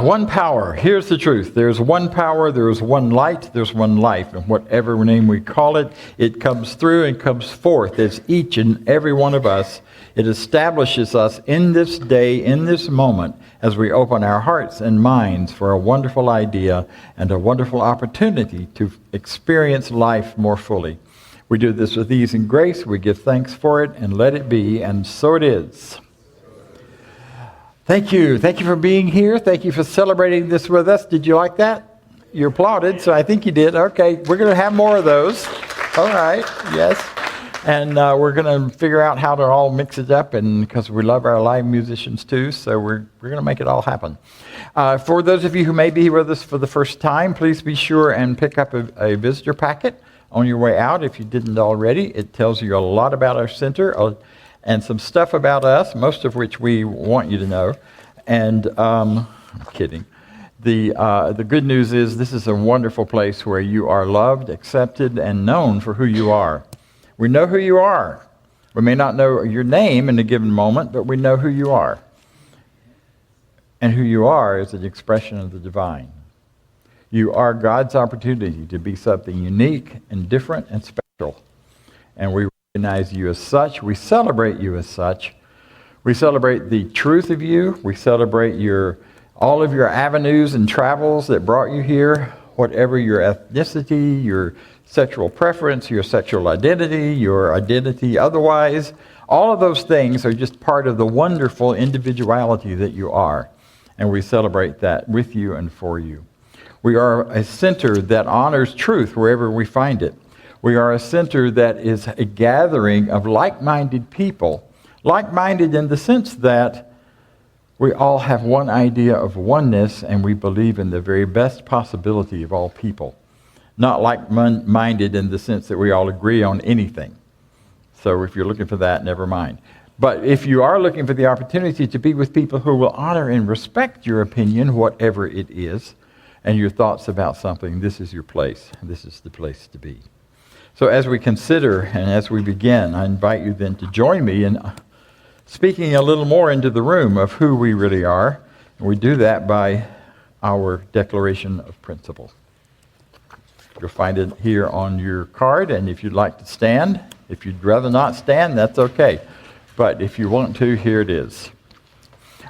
One power. Here's the truth. There's one power, there's one light, there's one life. And whatever name we call it, it comes through and comes forth as each and every one of us. It establishes us in this day, in this moment, as we open our hearts and minds for a wonderful idea and a wonderful opportunity to experience life more fully. We do this with ease and grace. We give thanks for it and let it be, and so it is. Thank you. Thank you for being here. Thank you for celebrating this with us. Did you like that? You applauded, so I think you did. Okay, we're going to have more of those. All right, yes. And we're going to figure out how to all mix it up, and because we love our live musicians too, so we're going to make it all happen. For those of you who may be here with us for the first time, please be sure and pick up a visitor packet on your way out if you didn't already. It tells you a lot about our center, and some stuff about us, most of which we want you to know. And I'm kidding. The good news is this is a wonderful place where you are loved, accepted, and known for who you are. We know who you are. We may not know your name in a given moment, but we know who you are. And who you are is an expression of the divine. You are God's opportunity to be something unique and different and special. And we recognize you as such. We celebrate you as such. We celebrate the truth of you. We celebrate all of your avenues and travels that brought you here, whatever your ethnicity, your sexual preference, your sexual identity, your identity otherwise. All of those things are just part of the wonderful individuality that you are. And we celebrate that with you and for you. We are a center that honors truth wherever we find it. We are a center that is a gathering of like-minded people. Like-minded in the sense that we all have one idea of oneness and we believe in the very best possibility of all people. Not like-minded in the sense that we all agree on anything. So if you're looking for that, never mind. But if you are looking for the opportunity to be with people who will honor and respect your opinion, whatever it is, and your thoughts about something, this is your place. This is the place to be. So as we consider and as we begin, I invite you then to join me in speaking a little more into the room of who we really are. And we do that by our declaration of principle. You'll find it here on your card, and if you'd like to stand, if you'd rather not stand, that's okay. But if you want to, here it is.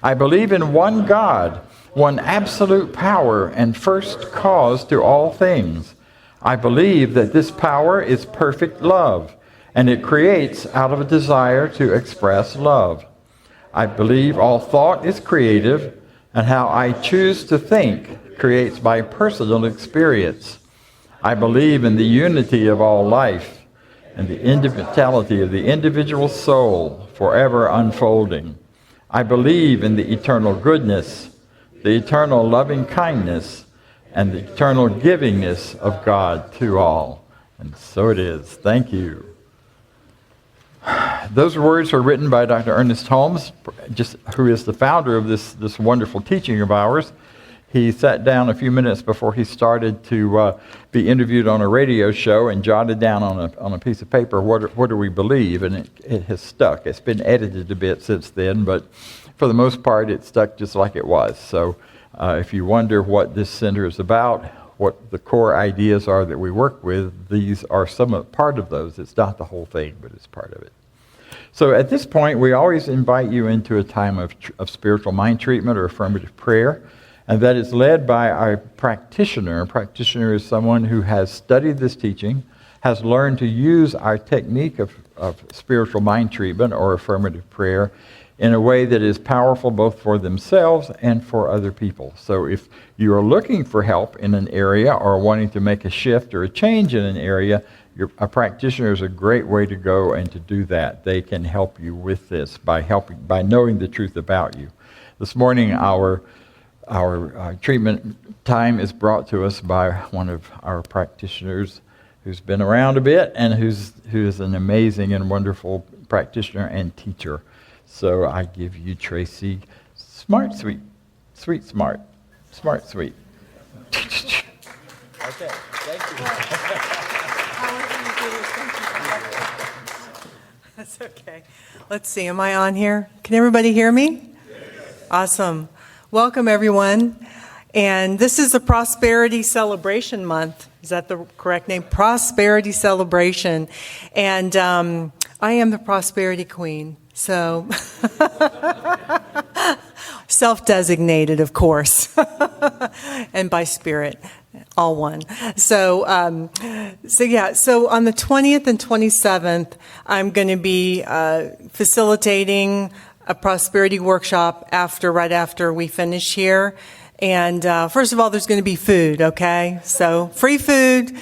I believe in one God, one absolute power and first cause to all things. I believe that this power is perfect love, and it creates out of a desire to express love. I believe all thought is creative, and how I choose to think creates my personal experience. I believe in the unity of all life and the individuality of the individual soul forever unfolding. I believe in the eternal goodness, the eternal loving kindness, and the eternal givingness of God to all. And so it is. Thank you. Those words were written by Dr. Ernest Holmes, who is the founder of this wonderful teaching of ours. He sat down a few minutes before he started to be interviewed on a radio show and jotted down on a piece of paper, what do we believe? And it has stuck. It's been edited a bit since then, but for the most part, it stuck just like it was. So if you wonder what this center is about, what the core ideas are that we work with, these are part of those. It's not the whole thing, but it's part of it. So at this point, we always invite you into a time of spiritual mind treatment or affirmative prayer. And that is led by our practitioner. A practitioner is someone who has studied this teaching, has learned to use our technique of spiritual mind treatment or affirmative prayer in a way that is powerful both for themselves and for other people. So if you are looking for help in an area or wanting to make a shift or a change in an area, a practitioner is a great way to go and to do that. They can help you with this by knowing the truth about you. This morning, our treatment time is brought to us by one of our practitioners who's been around a bit and who is an amazing and wonderful practitioner and teacher. So I give you Tracy Smart Sweet. Sweet Smart. Smart Sweet. Okay, thank you. That's okay. Let's see, am I on here? Can everybody hear me? Yes. Awesome. Welcome, everyone. And this is the Prosperity Celebration Month. Is that the correct name? Prosperity Celebration. And I am the Prosperity Queen. So, self-designated, of course, and by spirit, all one. So on the 20th and 27th, I'm going to be facilitating a prosperity workshop right after we finish here. And first of all, there's going to be food, okay? So free food.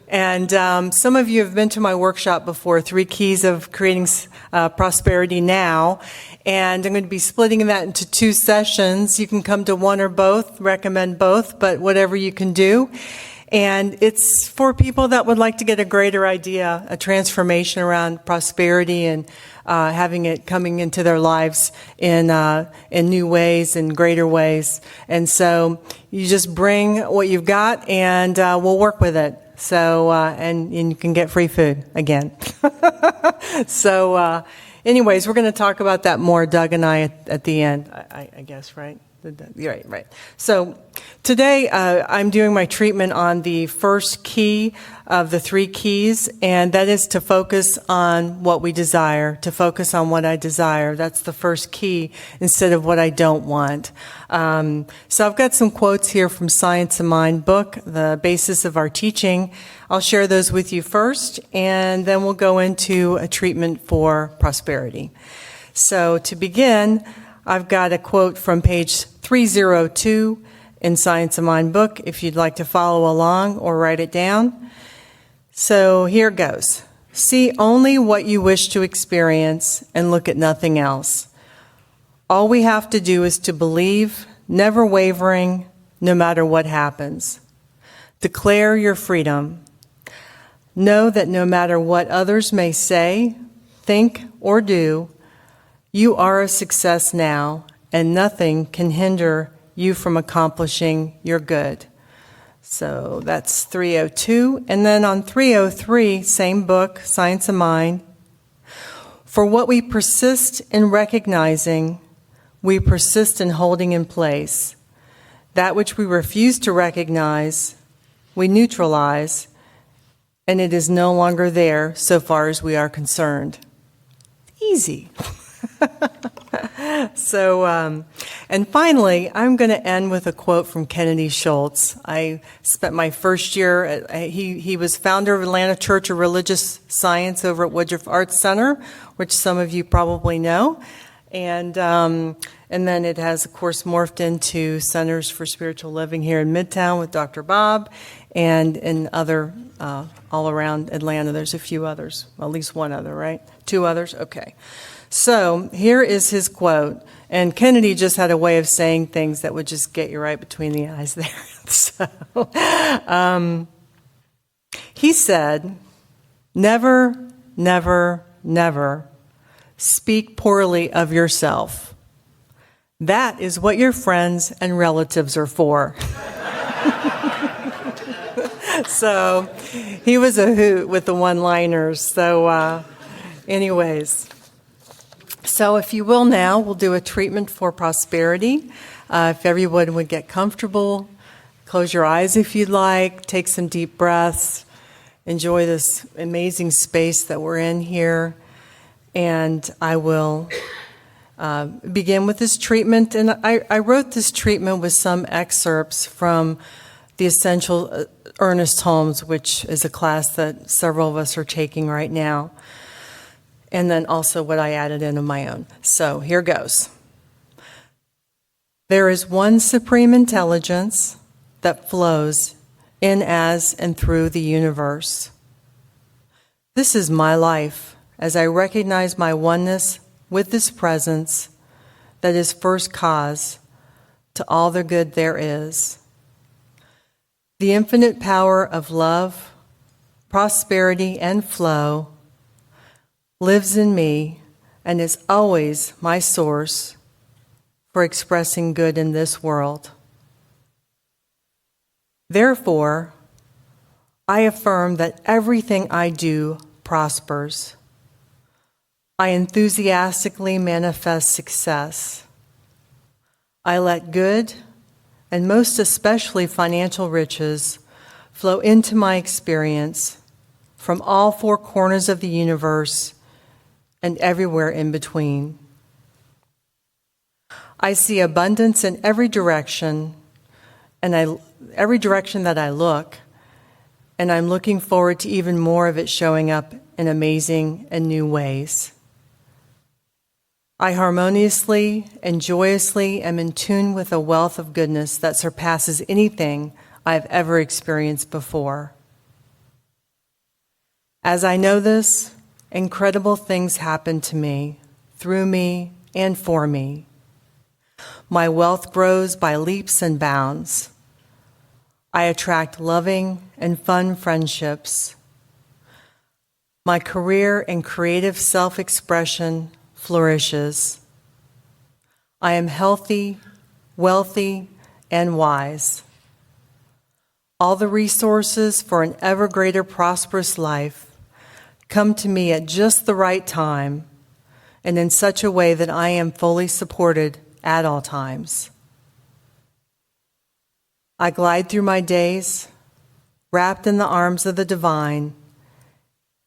And some of you have been to my workshop before, 3 Keys of Creating Prosperity Now. And I'm going to be splitting that into 2 sessions. You can come to one or both, recommend both, but whatever you can do. And it's for people that would like to get a greater idea, a transformation around prosperity and having it coming into their lives in new ways and greater ways. And so you just bring what you've got and we'll work with it. So, and you can get free food again. So, anyways, we're going to talk about that more, Doug and I, at the end, I guess, right? Right. So today I'm doing my treatment on the first key of the 3 keys, and that is to focus on what we desire, to focus on what I desire. That's the first key instead of what I don't want. So I've got some quotes here from Science of Mind book, the basis of our teaching. I'll share those with you first, and then we'll go into a treatment for prosperity. So to begin, I've got a quote from page 302 in Science of Mind book, if you'd like to follow along or write it down. So here it goes. See only what you wish to experience and look at nothing else. All we have to do is to believe, never wavering, no matter what happens. Declare your freedom. Know that no matter what others may say, think, or do, you are a success now, and nothing can hinder you from accomplishing your good. So that's 302. And then on 303, same book, Science of Mind. For what we persist in recognizing, we persist in holding in place. That which we refuse to recognize, we neutralize, and it is no longer there so far as we are concerned. Easy. So, and finally, I'm going to end with a quote from Kennedy Schultz. I spent my first year, he was founder of Atlanta Church of Religious Science over at Woodruff Arts Center, which some of you probably know. And then it has, of course, morphed into Centers for Spiritual Living here in Midtown with Dr. Bob and in other, all around Atlanta. There's a few others, at least one other, right? 2 others? Okay. So here is his quote. And Kennedy just had a way of saying things that would just get you right between the eyes there. So he said, never, never, never speak poorly of yourself. That is what your friends and relatives are for. So he was a hoot with the one-liners. So anyways. So if you will now, we'll do a treatment for prosperity. If everyone would get comfortable, close your eyes if you'd like, take some deep breaths, enjoy this amazing space that we're in here. And I will begin with this treatment. And I wrote this treatment with some excerpts from the Essential Ernest Holmes, which is a class that several of us are taking right now. And then also what I added in of my own. So here goes. There is one supreme intelligence that flows in, as, and through the universe. This is my life as I recognize my oneness with this presence that is first cause to all the good there is. The infinite power of love, prosperity, and flow lives in me and is always my source for expressing good in this world. Therefore, I affirm that everything I do prospers. I enthusiastically manifest success. I let good, and most especially financial riches, flow into my experience from all four corners of the universe and everywhere in between. I see abundance in every direction, and every direction that I look, and I'm looking forward to even more of it showing up in amazing and new ways. I harmoniously and joyously am in tune with a wealth of goodness that surpasses anything I've ever experienced before. As I know this, incredible things happen to me, through me, and for me. My wealth grows by leaps and bounds. I attract loving and fun friendships. My career and creative self-expression flourishes. I am healthy, wealthy, and wise. All the resources for an ever greater prosperous life come to me at just the right time and in such a way that I am fully supported at all times. I glide through my days, wrapped in the arms of the divine,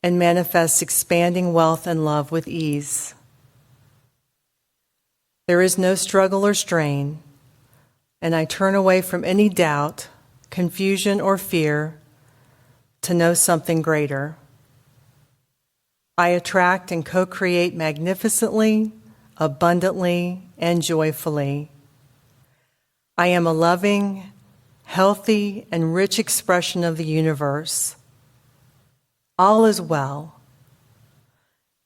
and manifest expanding wealth and love with ease. There is no struggle or strain, and I turn away from any doubt, confusion, or fear to know something greater. I attract and co-create magnificently, abundantly, and joyfully. I am a loving, healthy, and rich expression of the universe. All is well.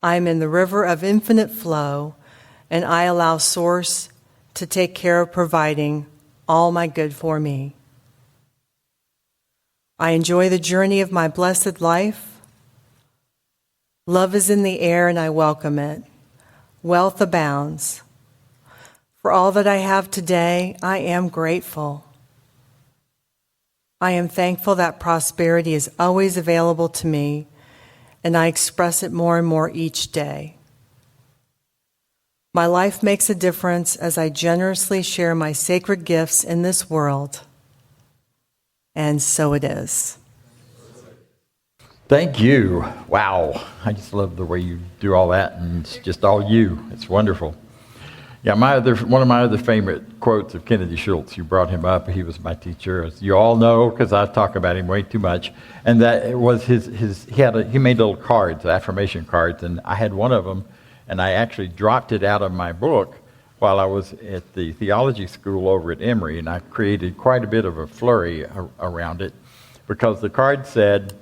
I am in the river of infinite flow, and I allow Source to take care of providing all my good for me. I enjoy the journey of my blessed life. Love is in the air, and I welcome it. Wealth abounds. For all that I have today, I am grateful. I am thankful that prosperity is always available to me, and I express it more and more each day. My life makes a difference as I generously share my sacred gifts in this world. And so it is. Thank you. Wow. I just love the way you do all that, and it's just all you. It's wonderful. Yeah, one of my other favorite quotes of Kennedy Schultz, you brought him up, he was my teacher, as you all know, because I talk about him way too much, and that it was he made little cards, affirmation cards, and I had one of them, and I actually dropped it out of my book while I was at the theology school over at Emory, and I created quite a bit of a flurry around it, because the card said,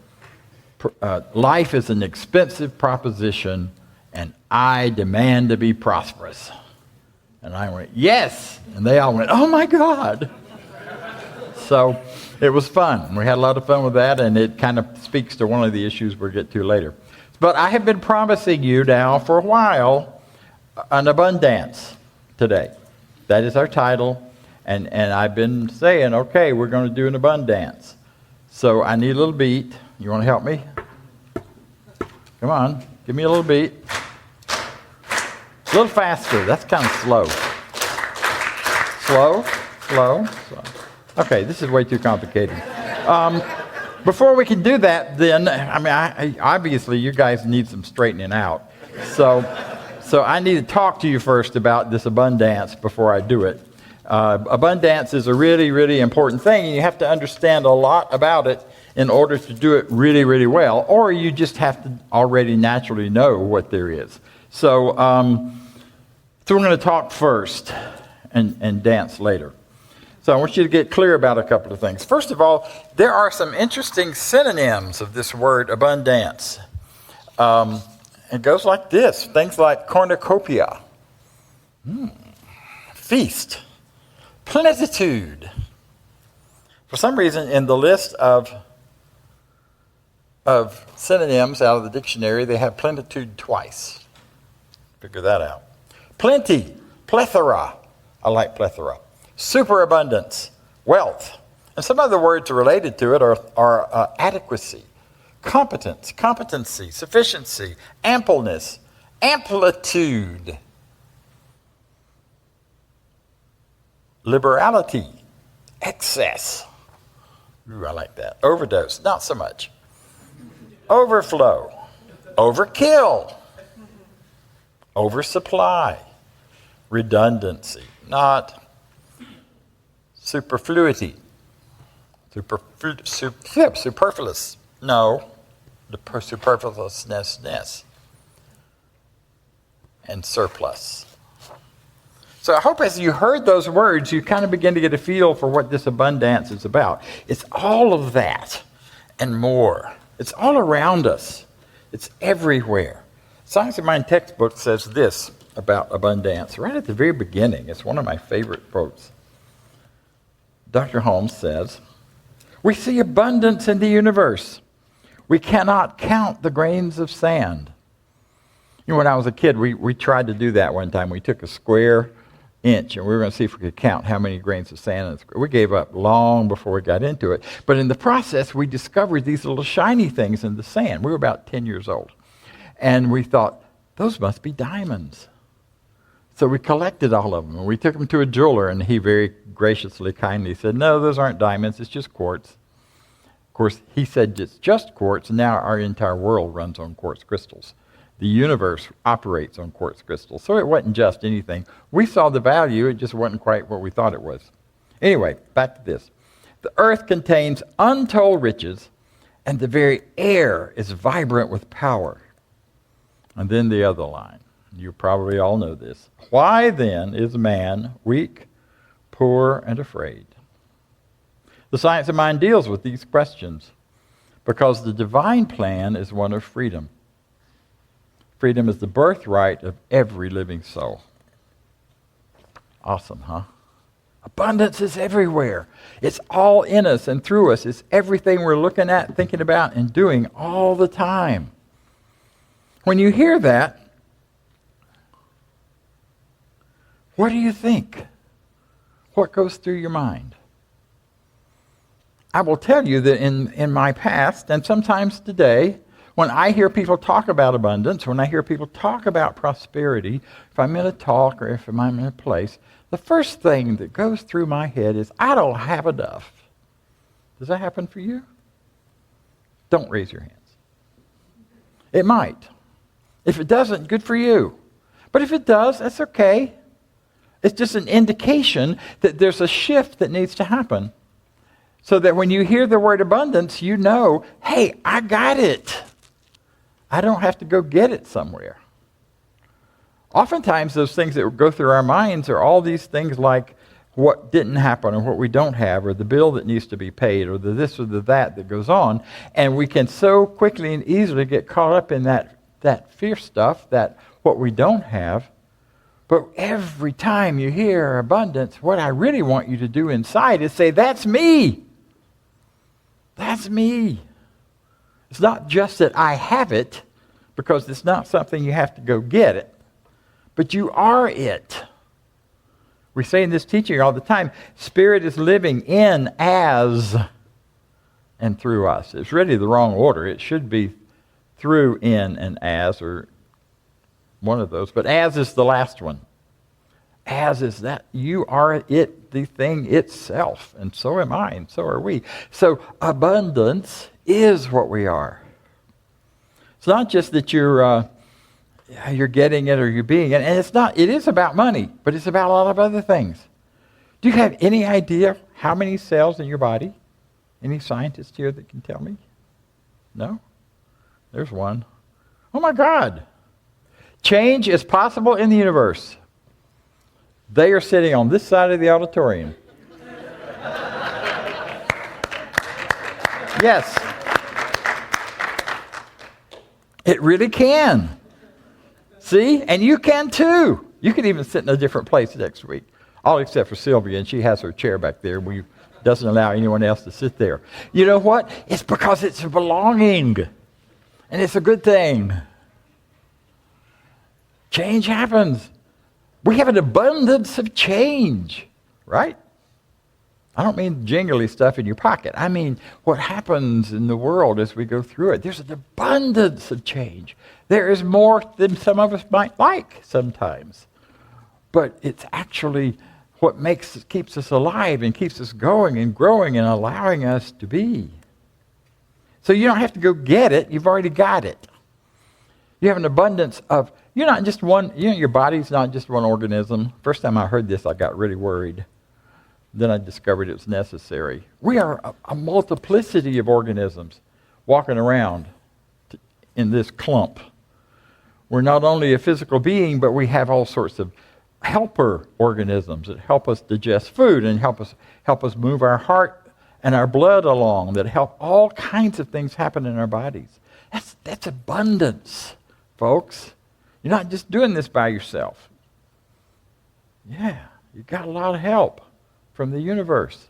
life is an expensive proposition, and I demand to be prosperous. And I went, yes! And they all went, oh my God! So it was fun. We had a lot of fun with that, and it kind of speaks to one of the issues we'll get to later. But I have been promising you now for a while an abundance today. That is our title. And I've been saying, okay, we're going to do an abundance. So I need a little beat. You want to help me? Come on, give me a little beat. A little faster. That's kind of slow. Slow. Okay, this is way too complicated. Before we can do that, then, obviously you guys need some straightening out. So I need to talk to you first about this abundance before I do it. Abundance is a really, really important thing, and you have to understand a lot about it in order to do it really, really well, or you just have to already naturally know what there is. So we're going to talk first and dance later. So I want you to get clear about a couple of things. First of all, there are some interesting synonyms of this word abundance. It goes like this. Things like cornucopia, feast, plenitude. For some reason, in the list of synonyms out of the dictionary, they have plenitude twice. Figure that out. Plenty, plethora. I like plethora. Superabundance, wealth. And some other words related to it are adequacy, competence, competency, sufficiency, ampleness, amplitude, liberality, Excess. Ooh, I like that. Overdose, not so much. Overflow. Overkill. Oversupply. Redundancy, not superfluity. Superfluous. No, the superfluousness. And surplus. So I hope as you heard those words, you kind of begin to get a feel for what this abundance is about. It's all of that and more. It's all around us. It's everywhere. Science of Mind textbook says this about abundance right at the very beginning. It's one of my favorite quotes. Dr. Holmes says, "We see abundance in the universe. We cannot count the grains of sand." You know, when I was a kid, we tried to do that one time. We took a square inch and we were going to see if we could count how many grains of sand in the square. We gave up long before we got into it. But in the process, we discovered these little shiny things in the sand. We were about 10 years old. And we thought, those must be diamonds. So we collected all of them, and we took them to a jeweler, and he very graciously, kindly said, "No, those aren't diamonds, it's just quartz." Of course, he said it's just quartz, and now our entire world runs on quartz crystals. The universe operates on quartz crystals, so it wasn't just anything. We saw the value, it just wasn't quite what we thought it was. Anyway, back to this. The earth contains untold riches, and the very air is vibrant with power. And then the other line. You probably all know this. Why then is man weak, poor, and afraid? The Science of Mind deals with these questions because the divine plan is one of freedom. Freedom is the birthright of every living soul. Awesome, huh? Abundance is everywhere. It's all in us and through us. It's everything we're looking at, thinking about, and doing all the time. When you hear that, what do you think? What goes through your mind? I will tell you that in my past, and sometimes today, when I hear people talk about abundance, when I hear people talk about prosperity, if I'm in a talk or if I'm in a place, the first thing that goes through my head is, I don't have enough. Does that happen for you? Don't raise your hands. It might. If it doesn't, good for you. But if it does, that's okay. It's just an indication that there's a shift that needs to happen. So that when you hear the word abundance, you know, hey, I got it. I don't have to go get it somewhere. Oftentimes, those things that go through our minds are all these things like what didn't happen or what we don't have or the bill that needs to be paid or the this or the that goes on. And we can so quickly and easily get caught up in that fear stuff, that what we don't have. But every time you hear abundance, what I really want you to do inside is say, that's me. That's me. It's not just that I have it, because it's not something you have to go get it, but you are it. We say in this teaching all the time, Spirit is living in, as, and through us. It's really the wrong order. It should be through, in, and as, or one of those. But as is the last one. As is that. You are it, the thing itself. And so am I, and so are we. So abundance is what we are. It's not just that you're getting it or you're being it. And it's not. It is about money, but it's about a lot of other things. Do you have any idea how many cells in your body? Any scientist here that can tell me? No? There's one. Oh my God. Change is possible in the universe. They are sitting on this side of the auditorium. Yes. It really can. See? And you can too. You can even sit in a different place next week. All except for Sylvia, and she has her chair back there. We doesn't allow anyone else to sit there. You know what? It's because it's a belonging. And it's a good thing. Change happens. We have an abundance of change, right? I don't mean jingly stuff in your pocket. I mean what happens in the world as we go through it. There's an abundance of change. There is more than some of us might like sometimes. But it's actually what keeps us alive and keeps us going and growing and allowing us to be. So you don't have to go get it. You've already got it. You have an abundance of, you're not just one, your body's not just one organism. First time I heard this, I got really worried. Then I discovered it was necessary. We are a multiplicity of organisms walking around in this clump. We're not only a physical being, but we have all sorts of helper organisms that help us digest food and help us move our heart and our blood along, that help all kinds of things happen in our bodies. That's abundance, folks. You're not just doing this by yourself. Yeah, you got a lot of help from the universe.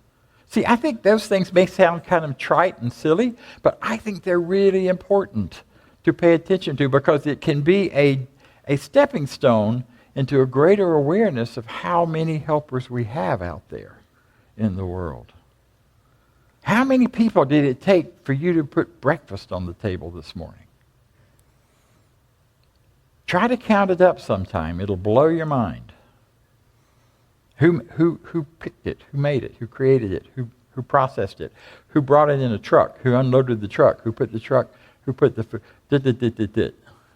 See, I think those things may sound kind of trite and silly, but I think they're really important to pay attention to, because it can be a stepping stone into a greater awareness of how many helpers we have out there in the world. How many people did it take for you to put breakfast on the table this morning? Try to count it up sometime. It'll blow your mind. Who picked it? Who made it? Who created it? Who processed it? Who brought it in a truck? Who unloaded the truck? Who put the food?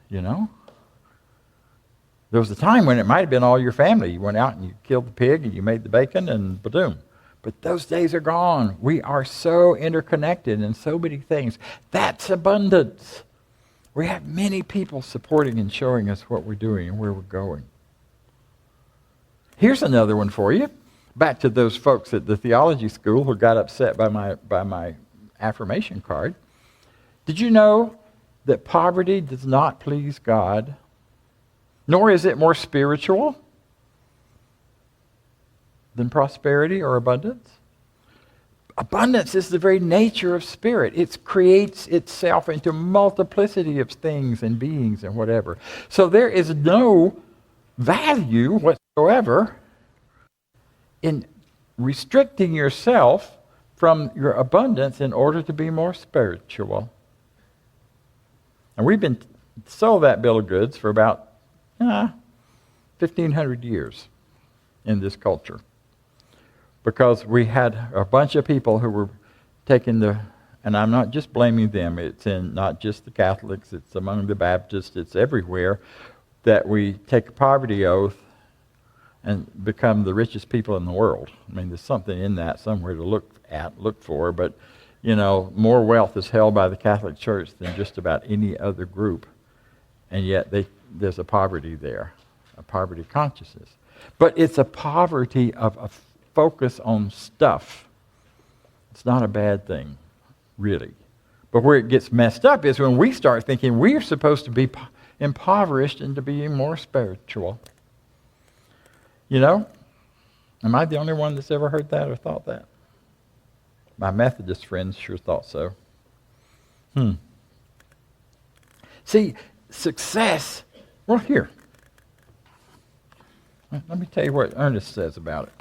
You know? There was a time when it might have been all your family. You went out and you killed the pig and you made the bacon and ba-doom. But those days are gone. We are so interconnected in so many things. That's abundance. We have many people supporting and showing us what we're doing and where we're going. Here's another one for you. Back to those folks at the theology school who got upset by my affirmation card. Did you know that poverty does not please God, nor is it more spiritual than prosperity or abundance? Abundance is the very nature of spirit. It creates itself into multiplicity of things and beings and whatever. So there is no value whatsoever in restricting yourself from your abundance in order to be more spiritual. And we've been sold that bill of goods for about 1,500 years in this culture, because we had a bunch of people who were taking and I'm not just blaming them, it's in not just the Catholics, it's among the Baptists, it's everywhere, that we take a poverty oath and become the richest people in the world. I mean, there's something in that somewhere to look for, but more wealth is held by the Catholic Church than just about any other group. And yet there's a poverty there, a poverty consciousness. But it's a poverty of a focus on stuff. It's not a bad thing, really. But where it gets messed up is when we start thinking we are supposed to be impoverished into being more spiritual. Am I the only one that's ever heard that or thought that? My Methodist friends sure thought so. See, success, well, here. Let me tell you what Ernest says about it.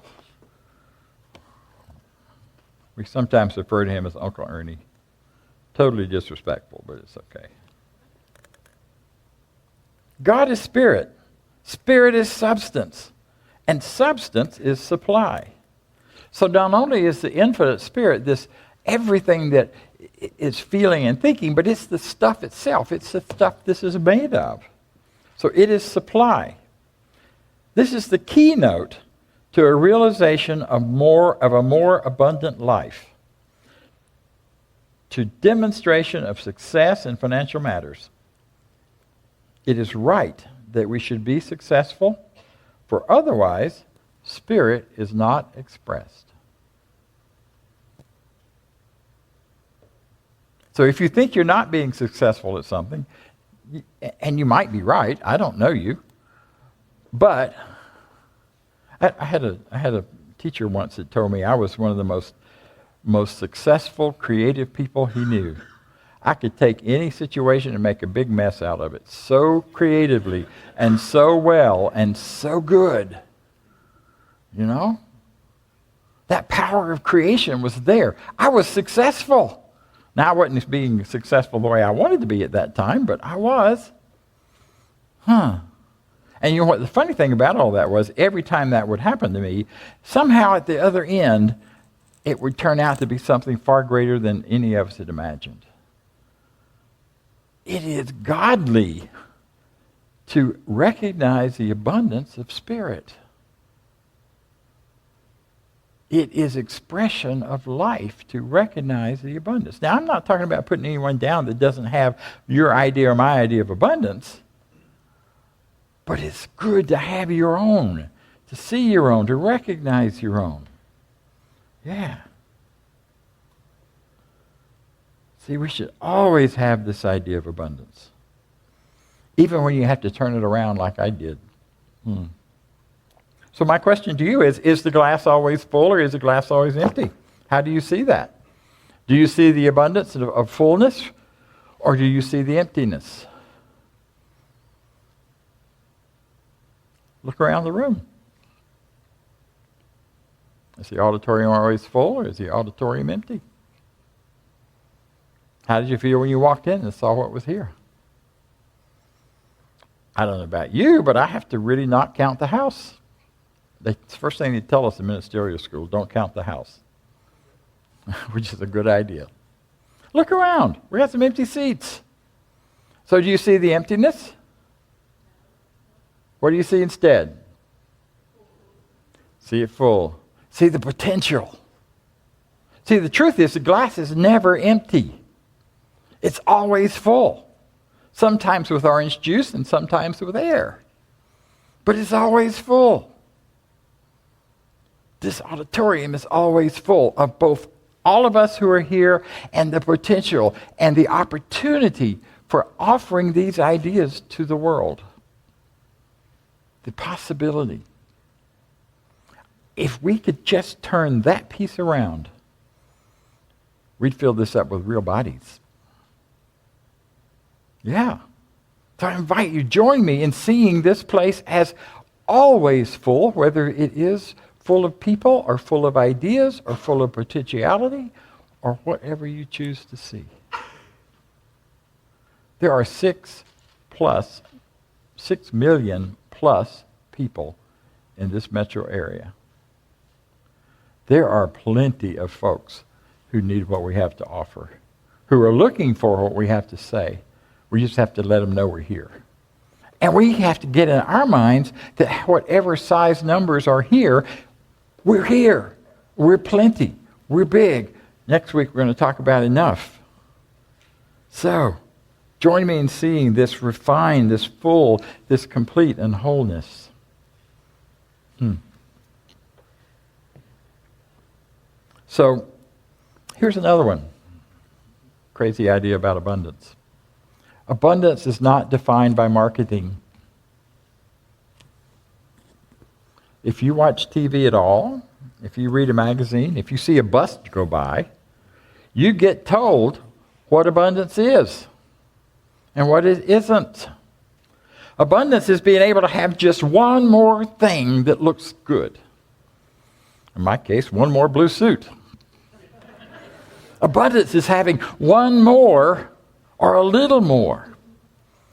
We sometimes refer to him as Uncle Ernie. Totally disrespectful, but it's okay. God is spirit. Spirit is substance. And substance is supply. So not only is the infinite spirit this everything that is feeling and thinking, but it's the stuff itself. It's the stuff this is made of. So it is supply. This is the keynote to a realization of a more abundant life, to demonstration of success in financial matters. It is right that we should be successful, for otherwise, spirit is not expressed. So if you think you're not being successful at something, and you might be right, I don't know you, but I had a teacher once that told me I was one of the most successful, creative people he knew. I could take any situation and make a big mess out of it so creatively and so well and so good. That power of creation was there. I was successful. Now, I wasn't being successful the way I wanted to be at that time, but I was. And And you know what the funny thing about all that was, every time that would happen to me, somehow at the other end, it would turn out to be something far greater than any of us had imagined. It is godly to recognize the abundance of Spirit. It is expression of life to recognize the abundance. Now, I'm not talking about putting anyone down that doesn't have your idea or my idea of abundance, but it's good to have your own, to see your own, to recognize your own. Yeah. See, we should always have this idea of abundance, even when you have to turn it around like I did. So my question to you is the glass always full or is the glass always empty? How do you see that? Do you see the abundance of fullness or do you see the emptiness? Look around the room. Is the auditorium always full or is the auditorium empty? How did you feel when you walked in and saw what was here? I don't know about you, but I have to really not count the house. It's the first thing they tell us in ministerial school, don't count the house, which is a good idea. Look around. We got some empty seats. So do you see the emptiness? What do you see instead? See it full. See the potential. See, the truth is the glass is never empty. It's always full. Sometimes with orange juice and sometimes with air. But it's always full. This auditorium is always full of both all of us who are here and the potential and the opportunity for offering these ideas to the world. The possibility. If we could just turn that piece around, we'd fill this up with real bodies. Yeah. So I invite you, join me in seeing this place as always full, whether it is full of people or full of ideas or full of potentiality or whatever you choose to see. There are 6 million plus people in this metro area. There are plenty of folks who need what we have to offer, who are looking for what we have to say. We just have to let them know we're here. And we have to get in our minds that whatever size numbers are here, we're here. We're plenty. We're big. Next week we're going to talk about enough. So, join me in seeing this refined, this full, this complete and wholeness. So, here's another one. Crazy idea about abundance. Abundance is not defined by marketing. If you watch TV at all, if you read a magazine, if you see a bus go by, you get told what abundance is and what it isn't. Abundance is being able to have just one more thing that looks good. In my case, one more blue suit. Abundance is having one more or a little more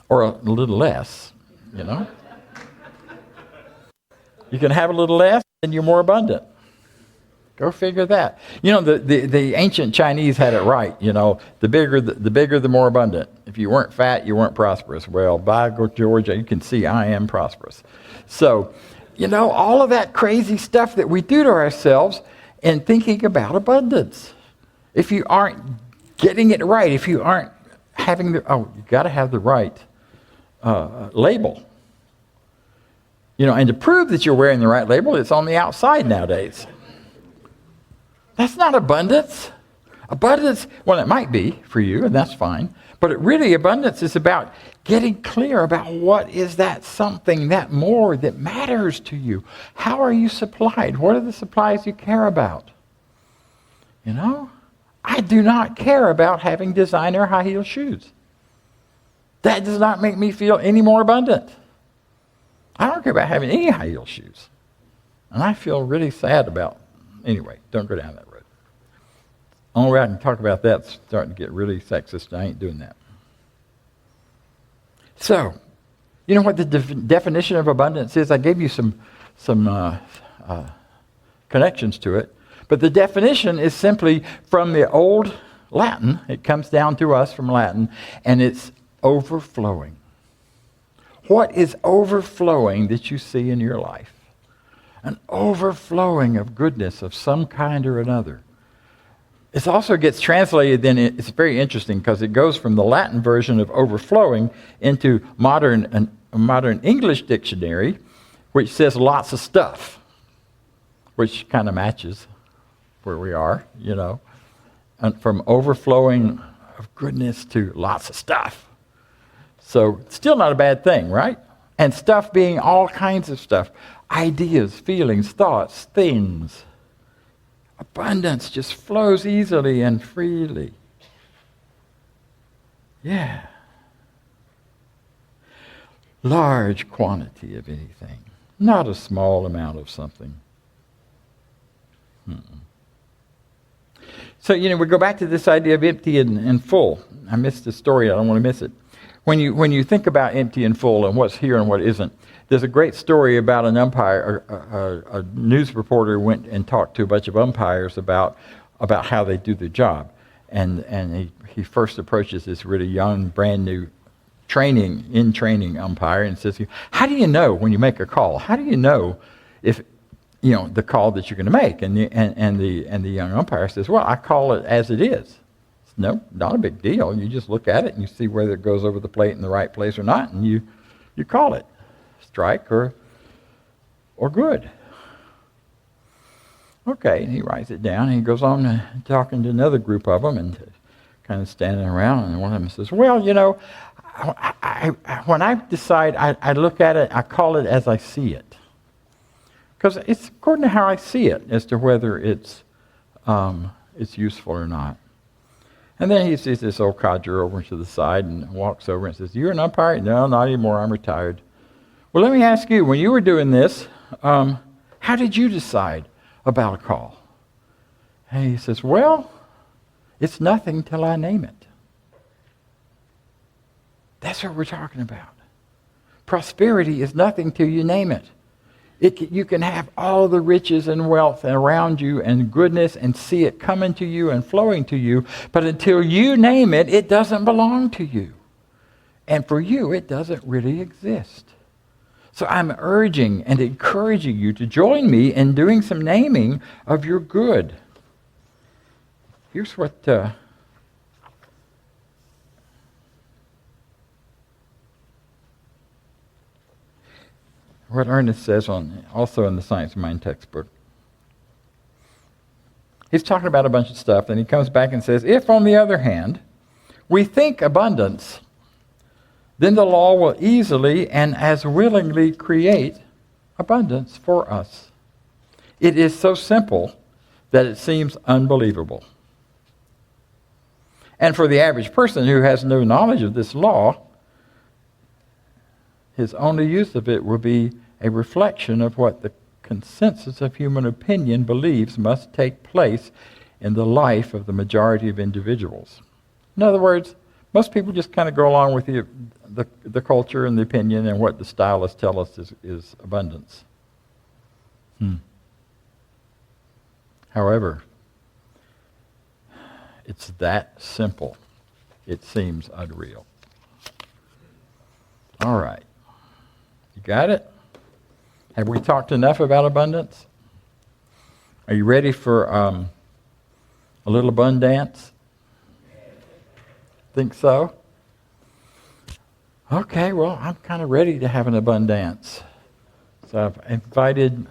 or a little less, you know. You can have a little less and you're more abundant. Go figure that. You know, the ancient Chinese had it right, you know, the bigger the more abundant. If you weren't fat, you weren't prosperous. Well, by George, you can see I am prosperous. So, you know, all of that crazy stuff that we do to ourselves in thinking about abundance. If you aren't getting it right, if you aren't having you got to have the right label. You know, and to prove that you're wearing the right label, it's on the outside nowadays. That's not abundance. Abundance, well, it might be for you, and that's fine. But abundance is about getting clear about what is that something, that more that matters to you. How are you supplied? What are the supplies you care about? You know, I do not care about having designer high heel shoes. That does not make me feel any more abundant. I don't care about having any high heel shoes. And I feel really sad about, anyway, don't go down that road. Only way I can talk about that's starting to get really sexist. I ain't doing that. So, You know what the definition of abundance is? I gave you some connections to it. But the definition is simply from the old Latin. It comes down to us from Latin, and it's overflowing. What is overflowing that you see in your life? An overflowing of goodness of some kind or another. It also gets translated, then it's very interesting because it goes from the Latin version of overflowing into a modern English dictionary, which says lots of stuff, which kind of matches where we are, and from overflowing of goodness to lots of stuff. So still not a bad thing, right? And stuff being all kinds of stuff. Ideas, feelings, thoughts, things. Abundance just flows easily and freely. Yeah. Large quantity of anything. Not a small amount of something. So, we go back to this idea of empty and full. I missed the story. I don't want to miss it. When you think about empty and full and what's here and what isn't, there's a great story about an umpire. A news reporter went and talked to a bunch of umpires about how they do their job. And he first approaches this really young, brand new training umpire and says, how do you know when you make a call? How do you know if the call that you're going to make? And the young umpire says, well, I call it as it is. No, not a big deal. You just look at it and you see whether it goes over the plate in the right place or not, and you call it strike or good. Okay, and he writes it down, and he goes on talking to another group of them and kind of standing around, and one of them says, well, when I decide, I look at it, I call it as I see it. Because it's according to how I see it as to whether it's useful or not. And then he sees this old codger over to the side and walks over and says, you're an umpire? No, not anymore. I'm retired. Well, let me ask you, when you were doing this, how did you decide about a call? And he says, well, it's nothing till I name it. That's what we're talking about. Prosperity is nothing till you name it. You can have all the riches and wealth around you and goodness and see it coming to you and flowing to you, but until you name it, it doesn't belong to you. And for you, it doesn't really exist. So I'm urging and encouraging you to join me in doing some naming of your good. Here's what Ernest says also in the Science of Mind textbook. He's talking about a bunch of stuff, and he comes back and says, if, on the other hand, we think abundance, then the law will easily and as willingly create abundance for us. It is so simple that it seems unbelievable. And for the average person who has no knowledge of this law, his only use of it will be a reflection of what the consensus of human opinion believes must take place in the life of the majority of individuals. In other words, most people just kind of go along with the culture and the opinion and what the stylists tell us is abundance. However, it's that simple. It seems unreal. All right. You got it? Have we talked enough about abundance? Are you ready for a little abundance? Think so? Okay, well, I'm kind of ready to have an abundance. So I've invited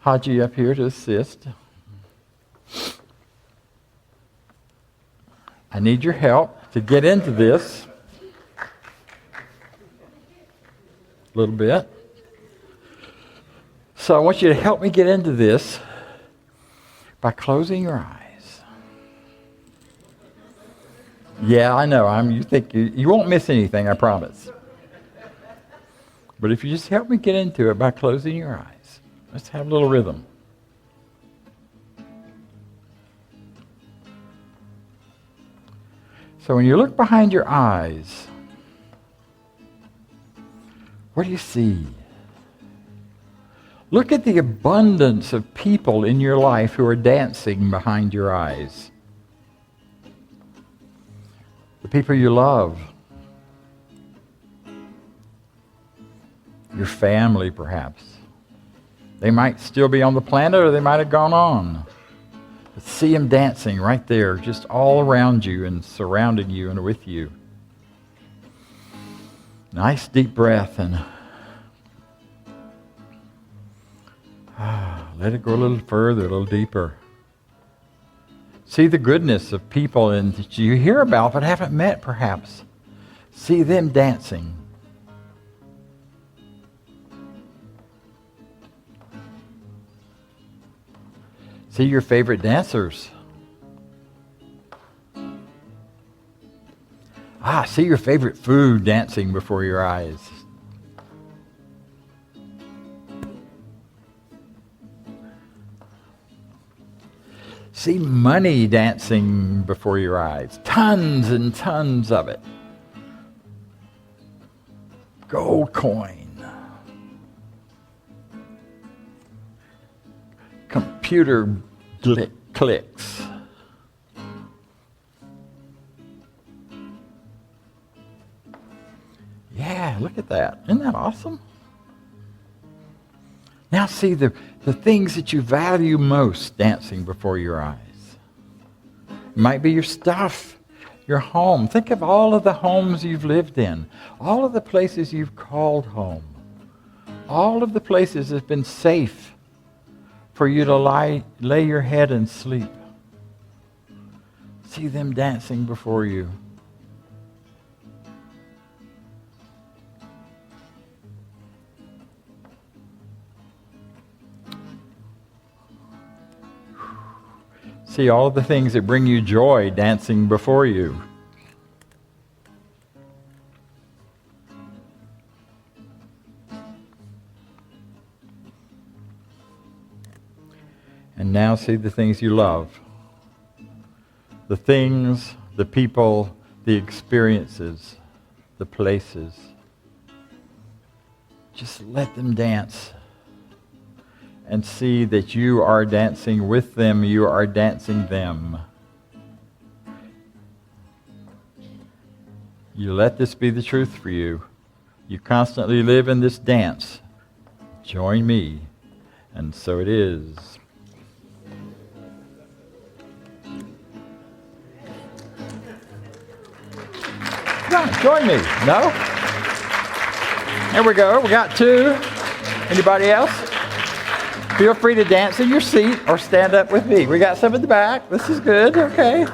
Haji up here to assist. I need your help to get into this a little bit. So I want you to help me get into this by closing your eyes. Yeah, I know. You think you won't miss anything, I promise. But if you just help me get into it by closing your eyes, let's have a little rhythm. So when you look behind your eyes, What do you see? Look at the abundance of people in your life who are dancing behind your eyes. The people you love. Your family, perhaps. They might still be on the planet or they might have gone on. But see them dancing right there, just all around you and surrounding you and with you. Nice deep breath and let it go a little further, a little deeper. See the goodness of people that you hear about but haven't met perhaps. See them dancing. See your favorite dancers. See your favorite food dancing before your eyes. See money dancing before your eyes. Tons and tons of it. Gold coin. Computer clicks. Yeah, look at that. Isn't that awesome? Now see the things that you value most dancing before your eyes. It might be your stuff, your home. Think of all of the homes you've lived in, all of the places you've called home, all of the places that have been safe for you to lay your head and sleep. See them dancing before you. See all of the things that bring you joy dancing before you. And now see the things you love. The things, the people, the experiences, the places. Just let them dance. And see that you are dancing with them, you are dancing them. You let this be the truth for you. You constantly live in this dance. Join me. And so it is. Come on, join me. No? There we go. We got two. Anybody else? Feel free to dance in your seat or stand up with me. We got some at the back. This is good. Okay.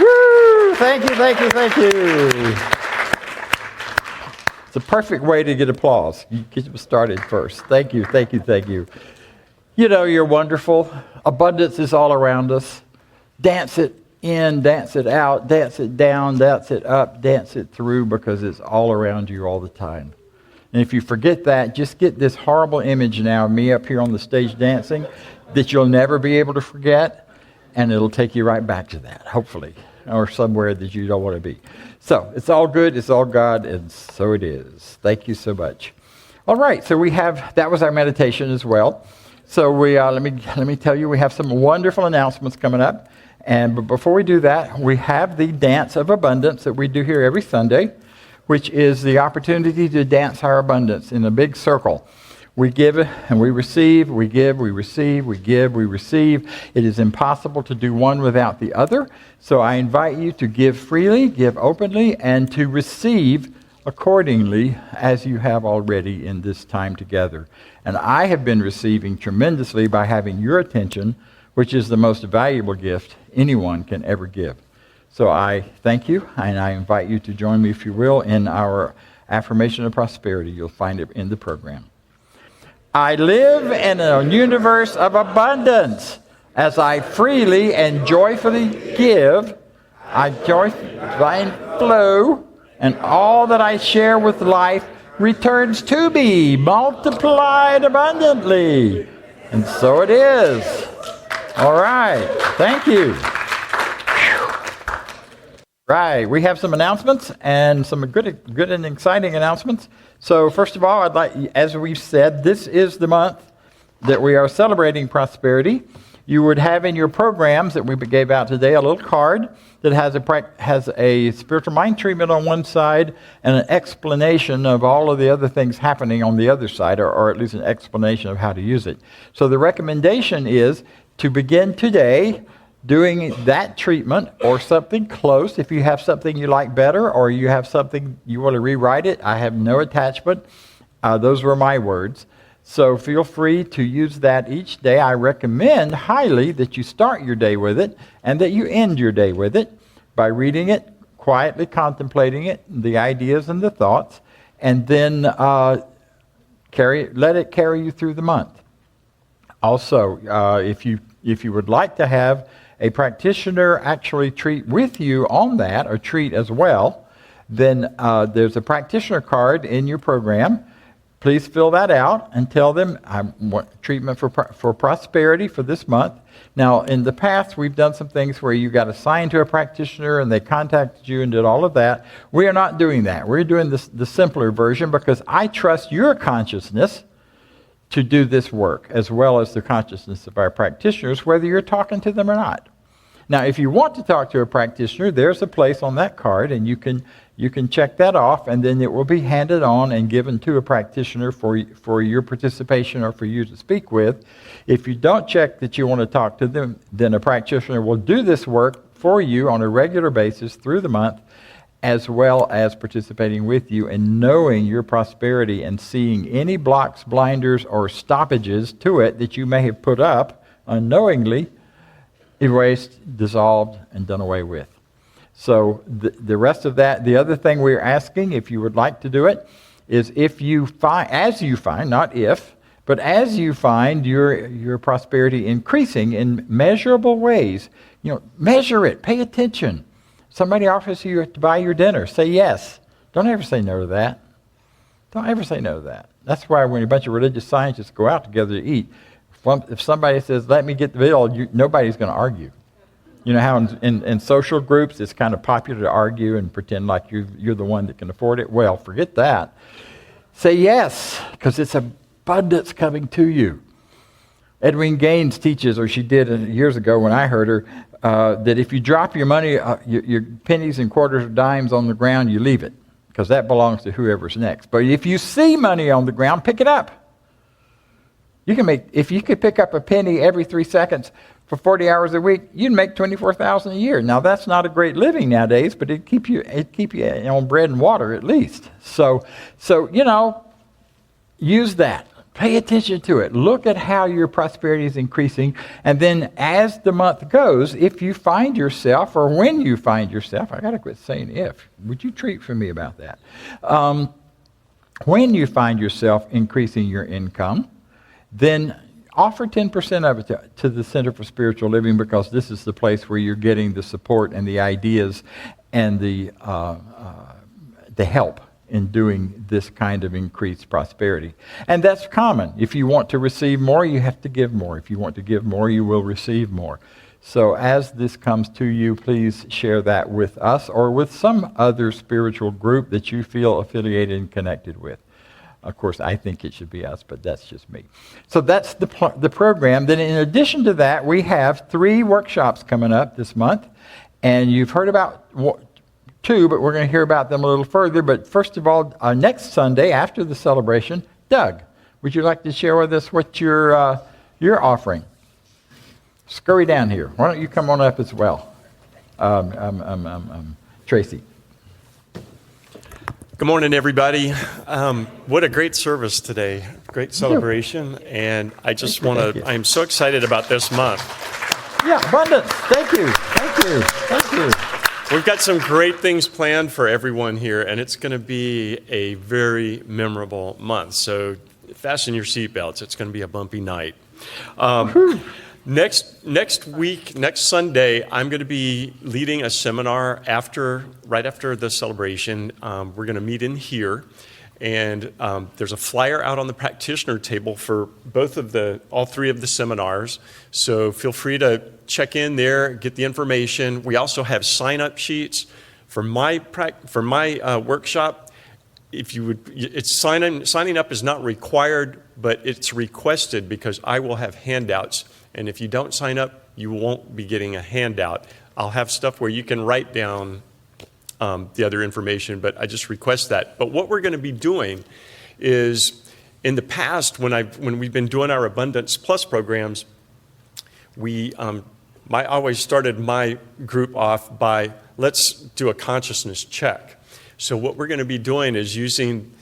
Woo! Thank you, thank you, thank you. It's a perfect way to get applause. You get them started first. Thank you, thank you, thank you. You know, you're wonderful. Abundance is all around us. Dance it in, dance it out, dance it down, dance it up, dance it through, because it's all around you all the time. And if you forget that, just get this horrible image now of me up here on the stage dancing that you'll never be able to forget, and it'll take you right back to that, hopefully, or somewhere that you don't want to be. So it's all good, it's all God, and so it is. Thank you so much. All right, so that was our meditation as well. So let me tell you, we have some wonderful announcements coming up. But before we do that, we have the Dance of Abundance that we do here every Sunday, which is the opportunity to dance our abundance in a big circle. We give and we receive, we give, we receive, we give, we receive. It is impossible to do one without the other. So I invite you to give freely, give openly, and to receive accordingly as you have already in this time together. And I have been receiving tremendously by having your attention, which is the most valuable gift anyone can ever give. So I thank you, and I invite you to join me, if you will, in our affirmation of prosperity. You'll find it in the program. I live in a universe of abundance. As I freely and joyfully give, I joyfully flow, and all that I share with life returns to be multiplied abundantly. And so it is. All right. Thank you. Right. We have some announcements and some good and exciting announcements. So first of all, I'd like, as we've said, this is the month that we are celebrating prosperity. You would have in your programs that we gave out today a little card that has a spiritual mind treatment on one side and an explanation of all of the other things happening on the other side, or at least an explanation of how to use it. So the recommendation is to begin today doing that treatment or something close. If you have something you like better or you have something you want to rewrite it, I have no attachment. Those were my words. So feel free to use that each day. I recommend highly that you start your day with it and that you end your day with it by reading it, quietly contemplating it, the ideas and the thoughts, and then let it carry you through the month. Also, if you would like to have a practitioner actually treat with you on that, or treat as well, then there's a practitioner card in your program. Please fill that out and tell them I want treatment for prosperity for this month. Now, in the past, we've done some things where you got assigned to a practitioner and they contacted you and did all of that. We are not doing that. We're doing the simpler version because I trust your consciousness to do this work, as well as the consciousness of our practitioners, whether you're talking to them or not. Now, if you want to talk to a practitioner, there's a place on that card, and you can check that off, and then it will be handed on and given to a practitioner for your participation or for you to speak with. If you don't check that you want to talk to them, then a practitioner will do this work for you on a regular basis through the month, as well as participating with you and knowing your prosperity and seeing any blocks, blinders, or stoppages to it that you may have put up unknowingly, erased, dissolved, and done away with. So the rest of that, the other thing we're asking, if you would like to do it, is if you find, as you find, not if, but as you find your prosperity increasing in measurable ways, measure it, pay attention. Somebody offers you to buy your dinner, say yes. Don't ever say no to that. Don't ever say no to that. That's why when a bunch of religious scientists go out together to eat, if somebody says, let me get the bill, nobody's going to argue. You know how in social groups it's kind of popular to argue and pretend like you're the one that can afford it? Well, forget that. Say yes, because it's abundance coming to you. Edwin Gaines teaches, or she did years ago when I heard her, that if you drop your money, your pennies and quarters or dimes on the ground, you leave it, because that belongs to whoever's next. But if you see money on the ground, pick it up. If you could pick up a penny every 3 seconds for 40 hours a week, you'd make $24,000 a year. Now that's not a great living nowadays, but it'd keep you on bread and water at least. So use that. Pay attention to it. Look at how your prosperity is increasing, and then as the month goes, if you find yourself, or when you find yourself, I got to quit saying if. Would you treat for me about that? When you find yourself increasing your income, then offer 10% of it to the Center for Spiritual Living, because this is the place where you're getting the support and the ideas and the help in doing this kind of increased prosperity. And that's common. If you want to receive more, you have to give more. If you want to give more, you will receive more. So as this comes to you, please share that with us or with some other spiritual group that you feel affiliated and connected with. Of course, I think it should be us, but that's just me. So that's the program. Then in addition to that, we have 3 workshops coming up this month. And you've heard about 2, but we're going to hear about them a little further. But first of all, next Sunday after the celebration, Doug, would you like to share with us what you're offering? Scurry down here. Why don't you come on up as well? Tracy. Good morning, everybody. What a great service today. Great celebration. And I just want to, I'm so excited about this month. Yeah, abundance. Thank you. Thank you. Thank you. We've got some great things planned for everyone here, and it's going to be a very memorable month. So fasten your seatbelts. It's going to be a bumpy night. Next week, next Sunday, I'm going to be leading a seminar right after the celebration. We're going to meet in here, And there's a flyer out on the practitioner table for all three of the seminars. So feel free to check in there, get the information. We also have sign-up sheets for my workshop. If you would, signing up is not required, but it's requested because I will have handouts. And if you don't sign up, you won't be getting a handout. I'll have stuff where you can write down the other information, but I just request that. But what we're going to be doing is, in the past, when we've been doing our Abundance Plus programs, I always started my group off by, let's do a consciousness check. So what we're going to be doing is using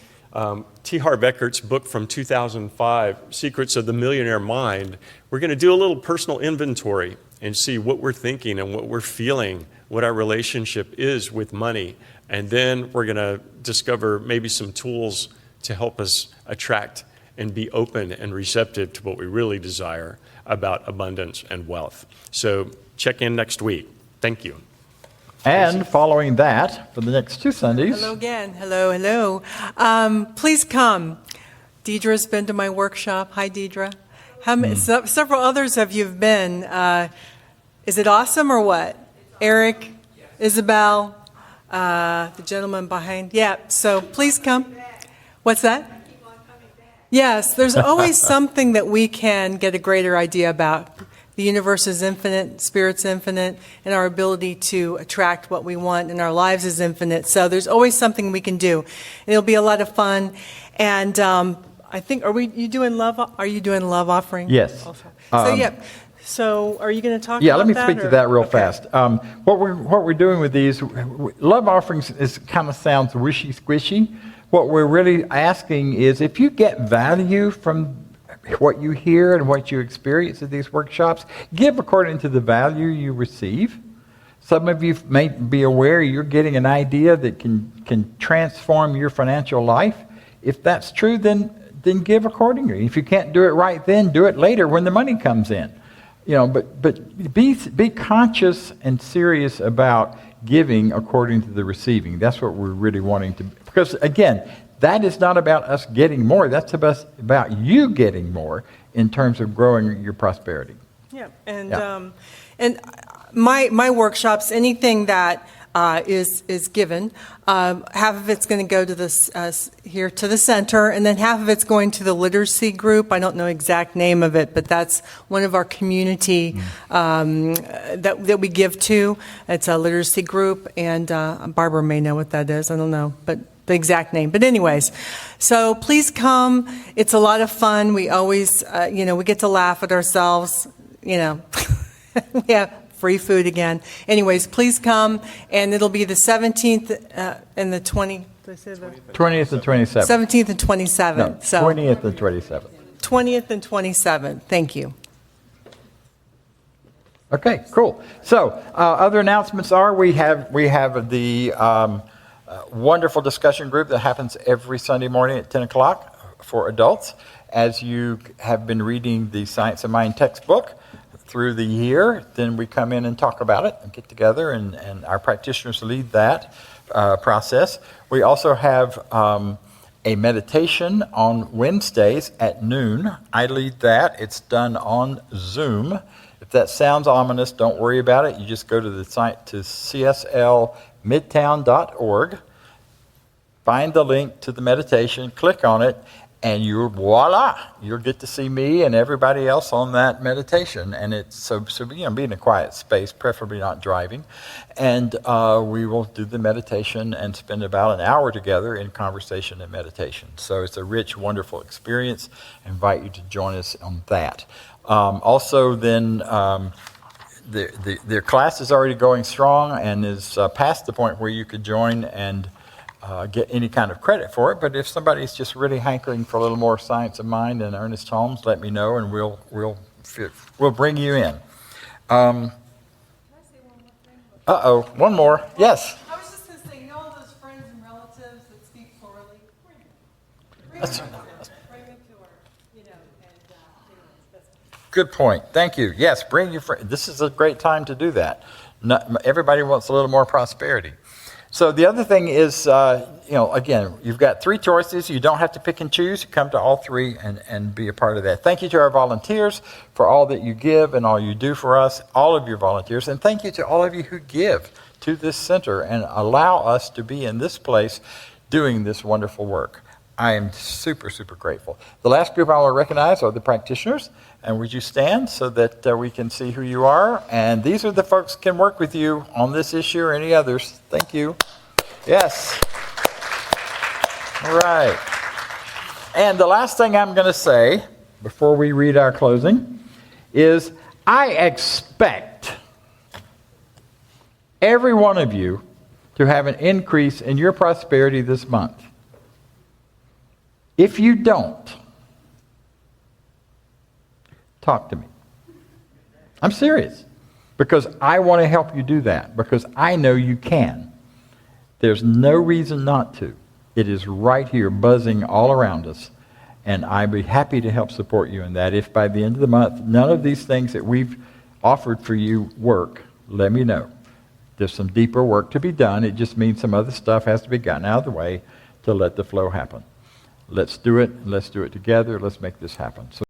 T. Harv Eckert's book from 2005, Secrets of the Millionaire Mind. We're going to do a little personal inventory and see what we're thinking and what we're feeling, what our relationship is with money. And then we're going to discover maybe some tools to help us attract and be open and receptive to what we really desire about abundance and wealth. So check in next week. Thank you. And following that, for the next 2 Sundays. Hello again. Hello. Please come. Deidre's been to my workshop. Hi, Deidre. Several others of you have been. Is it awesome or what? Eric, Isabel, the gentleman behind. Yeah, so please come. What's that? Yes, there's always something that we can get a greater idea about. The universe is infinite, Spirit's infinite, and our ability to attract what we want in our lives is infinite. So there's always something we can do. And it'll be a lot of fun. And I think, are you doing love offering? Yes. Also? So are you going to talk about that? Yeah, let me speak to that real fast. What we're doing with these, love offerings kind of sounds wishy-squishy. What we're really asking is, if you get value from what you hear and what you experience at these workshops, give according to the value you receive. Some of you may be aware you're getting an idea that can transform your financial life. If that's true, then give accordingly. If you can't do it right then, do it later when the money comes in. But be conscious and serious about giving according to the receiving. That's what we're really wanting to. Because again, that is not about us getting more. That's about you getting more in terms of growing your prosperity. Yeah, and my workshops, anything that is given, half of it's going to go to this here to the center, and then half of it's going to the literacy group. I don't know the exact name of it, but that's one of our community that we give to. It's a literacy group, and Barbara may know what that is. I don't know, but the exact name. But anyways, so please come. It's a lot of fun. We always, we get to laugh at ourselves. We have free food again. Anyways, please come, and it'll be the 17th and the 20th. Did I say the 20th and 27th. 17th and 27th. No, 20th and 27th. 20th and 27th. Thank you. Okay, cool. So other announcements are we have the wonderful discussion group that happens every Sunday morning at 10 o'clock for adults. As you have been reading the Science of Mind textbook through the year, then we come in and talk about it and get together, and our practitioners lead that process. We also have a meditation on Wednesdays at noon. I lead that. It's done on Zoom. If that sounds ominous, don't worry about it. You just go to the site to cslmidtown.org, find the link to the meditation, click on it, and voila, you'll get to see me and everybody else on that meditation. And it's so be in a quiet space, preferably not driving. And we will do the meditation and spend about an hour together in conversation and meditation. So it's a rich, wonderful experience. I invite you to join us on that. Also, then their class is already going strong and is past the point where you could join and get any kind of credit for it. But if somebody's just really hankering for a little more Science of Mind and Ernest Holmes, let me know, and we'll bring you in. One more. Yes. I was just going to say, all those friends and relatives that speak poorly, bring them to her, Good point. Thank you. Yes, bring your friends. This is a great time to do that. Everybody wants a little more prosperity. So the other thing is, again, you've got three choices. You don't have to pick and choose. You come to all three and be a part of that. Thank you to our volunteers for all that you give and all you do for us, all of your volunteers. And thank you to all of you who give to this center and allow us to be in this place doing this wonderful work. I am super, super grateful. The last group I want to recognize are the practitioners. And would you stand so that we can see who you are? And these are the folks who can work with you on this issue or any others. Thank you. Yes. All right. And the last thing I'm going to say before we read our closing is I expect every one of you to have an increase in your prosperity this month. If you don't, talk to me. I'm serious, because I want to help you do that, because I know you can. There's no reason not to. It is right here buzzing all around us, and I'd be happy to help support you in that. If by the end of the month none of these things that we've offered for you work, let me know. There's some deeper work to be done. It just means some other stuff has to be gotten out of the way to let the flow happen. Let's do it. Let's do it together. Let's make this happen. So